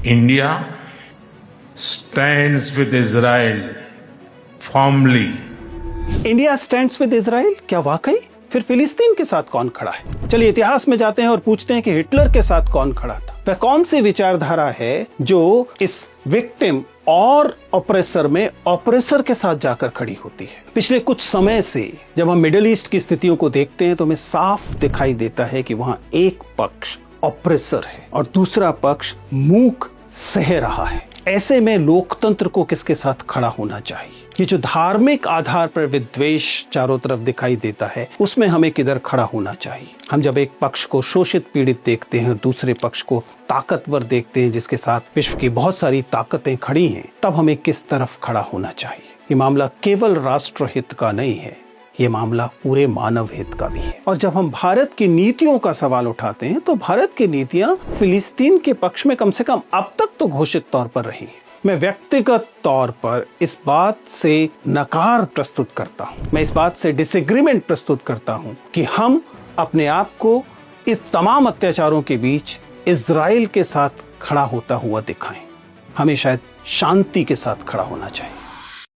India stands with Israel firmly. India stands with Israel, क्या वाकई? फिर फिलिस्तीन के साथ कौन खड़ा है? चलिए इतिहास में जाते हैं और पूछते हैं कि हिटलर के साथ कौन खड़ा था। वह कौन सी विचारधारा है जो इस विक्टिम और ऑपरेसर में ऑपरेसर के साथ जाकर खड़ी होती है। पिछले कुछ समय से जब हम मिडिल ईस्ट की स्थितियों को देखते हैं तो हमें साफ दिखाई देता है कि वहां एक पक्ष ऑपरेसर है और दूसरा पक्ष मूक सह रहा है। ऐसे में लोकतंत्र को किसके साथ खड़ा होना चाहिए? ये जो धार्मिक आधार पर विद्वेष चारों तरफ दिखाई देता है, उसमें हमें किधर खड़ा होना चाहिए? हम जब एक पक्ष को शोषित पीड़ित देखते हैं, दूसरे पक्ष को ताकतवर देखते हैं जिसके साथ विश्व की बहुत सारी ताकतें खड़ी हैं, तब हमें किस तरफ खड़ा होना चाहिए? ये मामला केवल राष्ट्र हित का नहीं है, ये मामला पूरे मानव हित का भी है। और जब हम भारत की नीतियों का सवाल उठाते हैं तो भारत की नीतियां फिलिस्तीन के पक्ष में कम से कम अब तक तो घोषित तौर पर रही हैं। मैं व्यक्तिगत तौर पर इस बात से नकार प्रस्तुत करता हूं, मैं इस बात से डिसएग्रीमेंट प्रस्तुत करता हूं कि हम अपने आप को इस तमाम अत्याचारों के बीच इजराइल के साथ खड़ा होता हुआ दिखाएं। हमें शायद शांति के साथ खड़ा होना चाहिए।